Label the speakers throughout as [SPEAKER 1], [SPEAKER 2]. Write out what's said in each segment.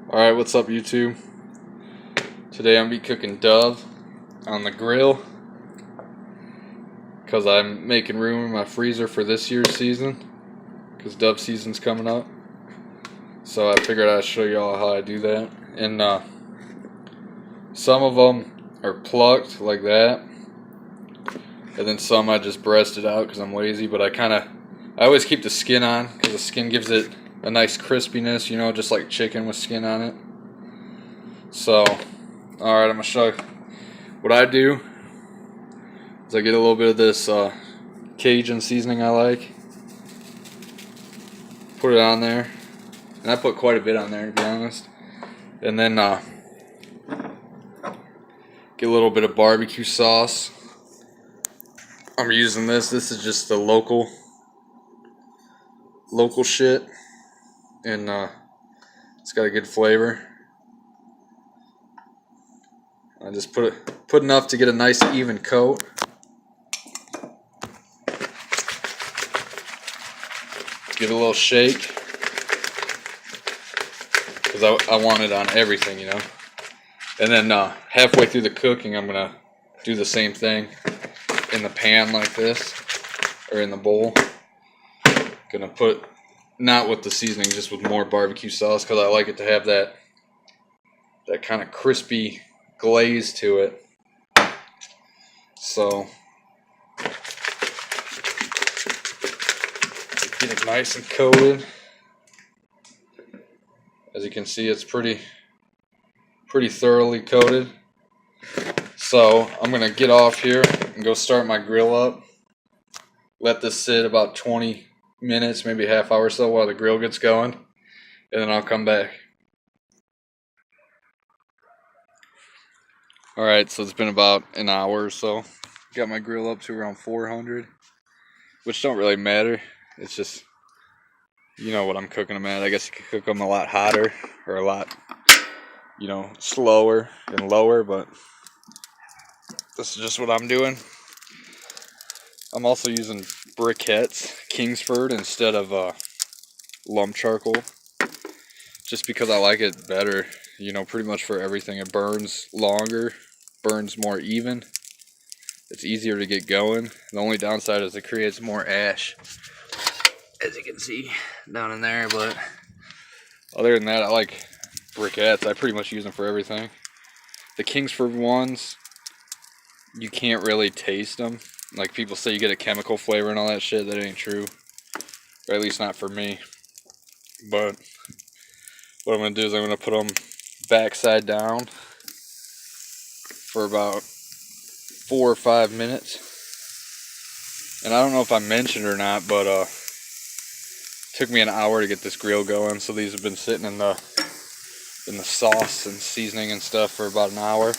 [SPEAKER 1] Alright, what's up YouTube? Today I'm gonna be cooking dove on the grill because I'm making room in my freezer for this year's season because dove season's coming up. So I figured I'd show y'all how I do that. And some of them are plucked like that, and then some I just breasted out because I'm lazy, but I always keep the skin on because the skin gives it a nice crispiness, you know, just like chicken with skin on it. So, alright, I'm going to show you what I do is I get a little bit of this Cajun seasoning I like, put it on there, and I put quite a bit on there to be honest, and then get a little bit of barbecue sauce. I'm using this is just the local shit, and it's got a good flavor. I just put enough to get a nice even coat. Give it a little shake because I want it on everything, you know. And then halfway through the cooking, I'm gonna do the same thing in the pan like this, or in the bowl. Gonna put, not with the seasoning, just with more barbecue sauce because I like it to have that kind of crispy glaze to it. So get it nice and coated. As you can see, it's pretty thoroughly coated. So I'm gonna get off here and go start my grill up. Let this sit about 20 minutes, maybe a half hour or so while the grill gets going, and then I'll come back. Alright, so it's been about an hour or so. Got my grill up to around 400, which don't really matter. It's just, you know what I'm cooking them at. I guess you could cook them a lot hotter or a lot, you know, slower and lower, but this is just what I'm doing. I'm also using briquettes, Kingsford, instead of lump charcoal, just because I like it better, you know, pretty much for everything. It burns longer, burns more even, it's easier to get going. The only downside is it creates more ash, as you can see down in there, but other than that, I like briquettes. I pretty much use them for everything. The Kingsford ones, you can't really taste them. Like people say you get a chemical flavor and all that shit. That ain't true, or at least not for me. But what I'm gonna do is I'm gonna put them backside down for about 4 or 5 minutes. And I don't know if I mentioned or not, but it took me an hour to get this grill going. So these have been sitting in the sauce and seasoning and stuff for about an hour.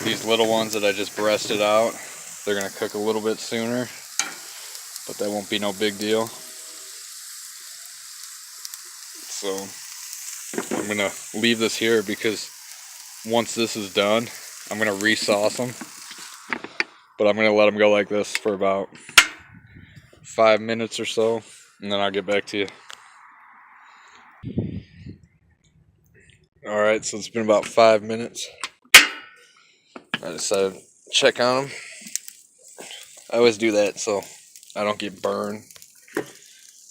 [SPEAKER 1] These little ones that I just breasted out, they're gonna cook a little bit sooner, but that won't be no big deal. So I'm gonna leave this here because once this is done, I'm gonna re-sauce them, but I'm gonna let them go like this for about 5 minutes or so, and then I'll get back to you. Alright, so it's been about 5 minutes. I decided to check on them. I always do that so I don't get burned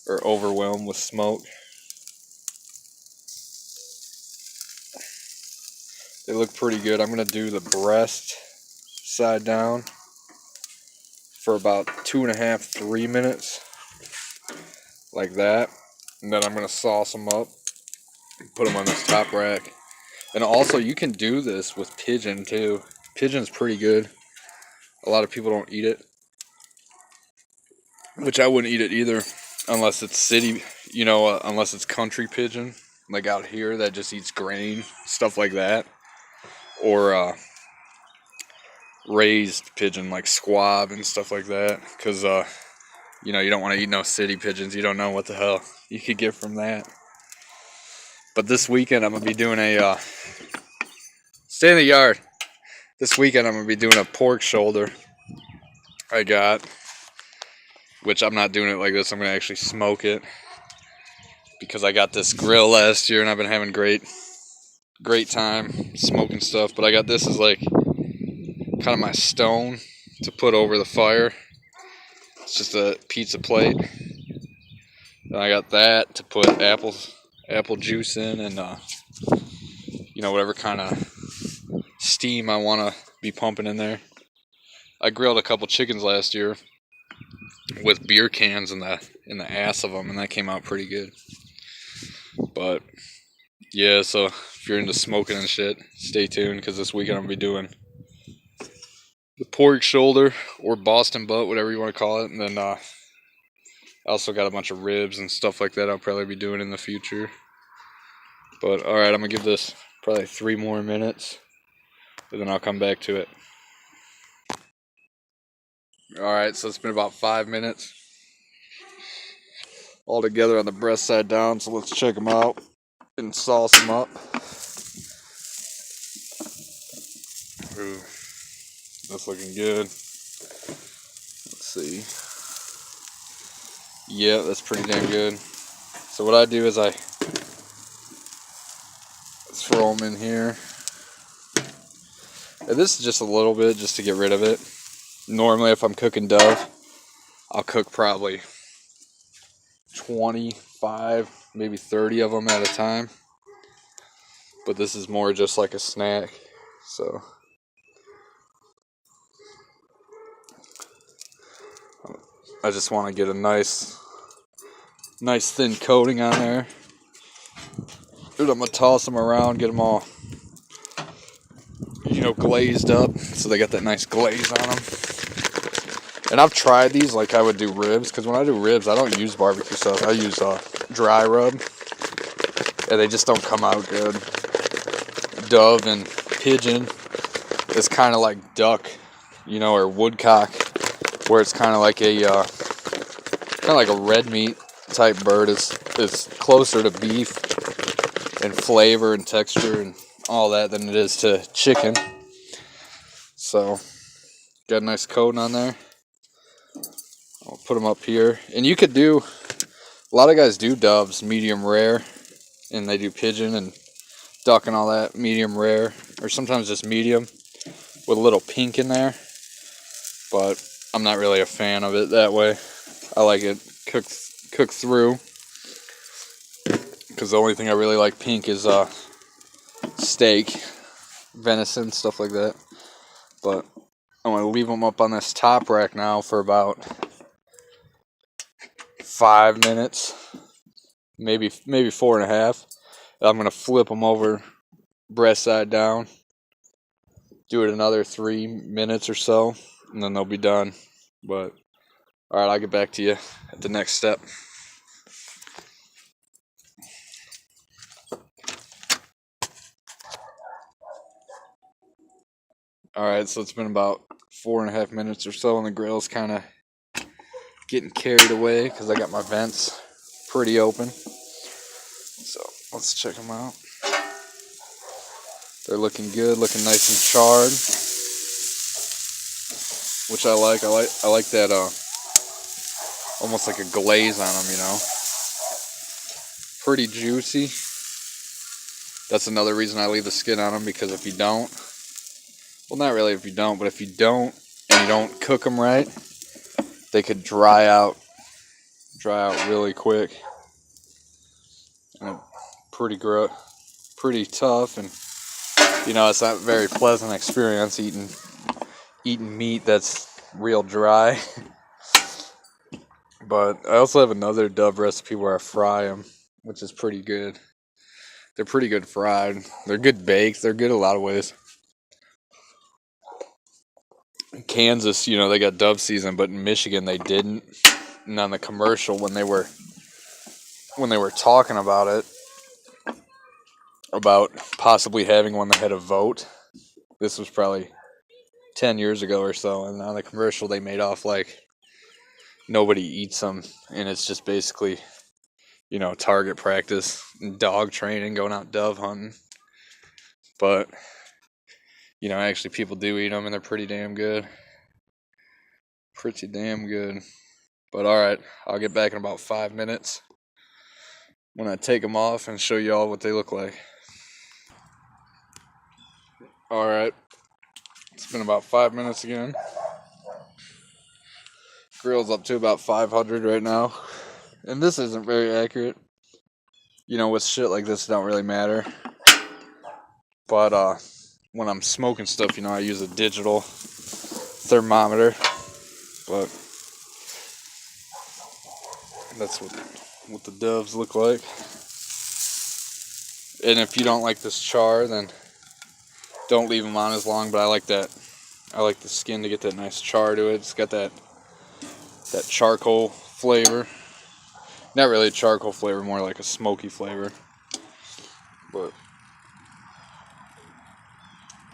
[SPEAKER 1] or overwhelmed with smoke. They look pretty good. I'm going to do the breast side down for about 2.5 to 3 minutes, like that. And then I'm going to sauce them up and put them on this top rack. And also, you can do this with pigeon too. Pigeon's pretty good. A lot of people don't eat it, which I wouldn't eat it either unless it's city, you know, unless it's country pigeon, like out here that just eats grain, stuff like that. Or raised pigeon like squab and stuff like that, because you know, you don't want to eat no city pigeons. You don't know what the hell you could get from that. But this weekend I'm gonna be doing a stay in the yard. This weekend I'm gonna be doing a pork shoulder I got, which I'm not doing it like this. I'm gonna actually smoke it because I got this grill last year and I've been having great time smoking stuff. But I got this as like kind of my stone to put over the fire. It's just a pizza plate. Then I got that to put apple juice in, and whatever kind of steam I want to be pumping in there. I grilled a couple chickens last year with beer cans in the ass of them, and that came out pretty good. But yeah, so if you're into smoking and shit, stay tuned, because this weekend I'm gonna be doing the pork shoulder or Boston butt, whatever you want to call it, and then I also got a bunch of ribs and stuff like that I'll probably be doing in the future. But alright, I'm gonna give this probably 3 more minutes, and then I'll come back to it. Alright, so it's been about 5 minutes all together on the breast side down, so let's check them out and sauce them up. Ooh, that's looking good. Let's see. Yeah, that's pretty damn good. So what I do is I throw them in here. And this is just a little bit just to get rid of it. Normally if I'm cooking dove, I'll cook probably 25, maybe 30 of them at a time. But this is more just like a snack. So I just want to get a nice thin coating on there. Dude, I'm gonna toss them around, get them all, glazed up, so they got that nice glaze on them. And I've tried these like I would do ribs, because when I do ribs, I don't use barbecue sauce. I use dry rub, and they just don't come out good. Dove and pigeon is kind of like duck, or woodcock, where it's kind of like a red meat type bird. It's closer to beef and flavor and texture and all that than it is to chicken. So got a nice coating on there. I'll put them up here, and you could do, a lot of guys do doves medium rare, and they do pigeon and duck and all that medium rare, or sometimes just medium with a little pink in there. But I'm not really a fan of it that way. I like it cooked through, because the only thing I really like pink is steak, venison, stuff like that. But I'm going to leave them up on this top rack now for about 5 minutes, maybe 4.5. I'm going to flip them over breast side down, do it another 3 minutes or so, and then they'll be done. But alright, I'll get back to you at the next step. Alright, so it's been about 4.5 minutes or so, and the grill's kind of getting carried away because I got my vents pretty open. So let's check them out. They're looking good, looking nice and charred, which I like. I like that almost like a glaze on them, Pretty juicy. That's another reason I leave the skin on them, because if you don't, well, not really if you don't, but if you don't and you don't cook them right, they could dry out really quick. And pretty tough, and it's not a very pleasant experience eating meat that's real dry. But I also have another dove recipe where I fry them, which is pretty good. They're pretty good fried. They're good baked. They're good a lot of ways. In Kansas, they got dove season, but in Michigan they didn't. And on the commercial, when they were talking about it, about possibly having one that had a vote, this was probably 10 years ago or so, and on the commercial they made off like nobody eats them, and it's just basically, target practice and dog training, going out dove hunting. But actually people do eat them, and they're pretty damn good. But alright, I'll get back in about 5 minutes. when I take them off and show y'all what they look like. Alright, it's been about 5 minutes again. Grill's up to about 500 right now. And this isn't very accurate. You know, with shit like this, it don't really matter. But when I'm smoking stuff, you know, I use a digital thermometer. But that's what the doves look like. And if you don't like this char, then don't leave them on as long. But I like that. I like the skin to get that nice char to it. It's got that charcoal flavor. Not really a charcoal flavor, more like a smoky flavor. But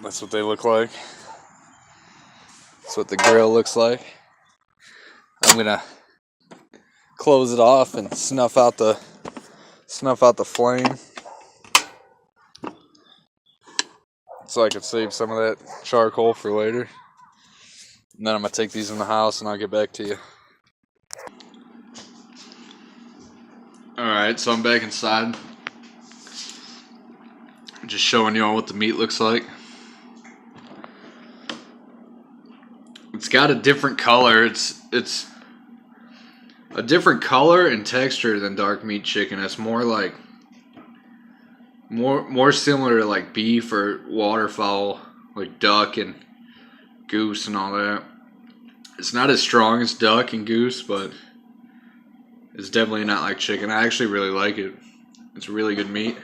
[SPEAKER 1] that's what they look like. That's what the grill looks like. I'm gonna close it off and snuff out the flame, so I can save some of that charcoal for later. And then I'm gonna take these in the house and I'll get back to you. Alright, so I'm back inside. Just showing y'all what the meat looks like. It's got a different color. It's a different color and texture than dark meat chicken. It's more like more similar to like beef or waterfowl, like duck and goose and all that. It's not as strong as duck and goose, but it's definitely not like chicken. I actually really like it. It's really good meat.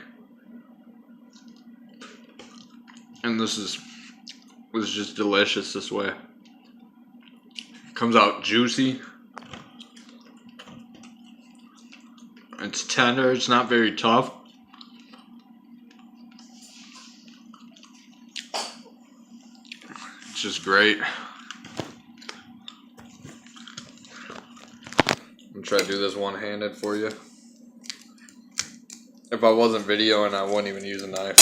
[SPEAKER 1] And this is just delicious this way. Comes out juicy. It's tender. It's not very tough. It's just great. I'm gonna try to do this one-handed for you. If I wasn't videoing, I wouldn't even use a knife.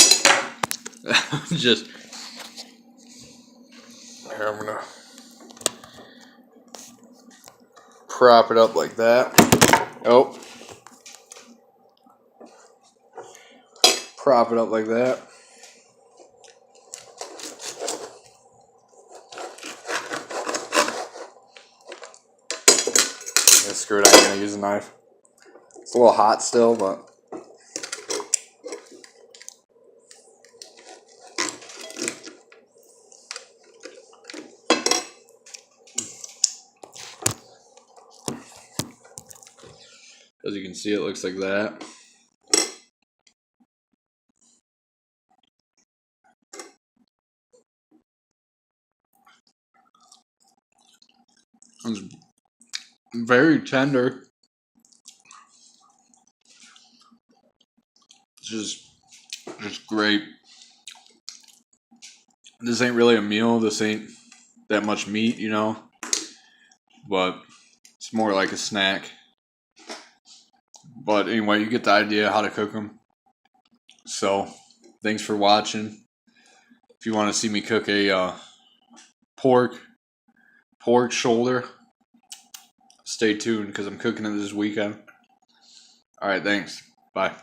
[SPEAKER 1] Just here, I'm gonna prop it up like that. Oh. Prop it up like that. Yeah, screw it, I'm gonna use a knife. It's a little hot still, but as you can see, it looks like that. It's very tender. It's just great. This ain't really a meal. This ain't that much meat, you know. But it's more like a snack. But anyway, you get the idea how to cook them. So, thanks for watching. If you want to see me cook a pork shoulder, stay tuned because I'm cooking it this weekend. Alright, thanks. Bye.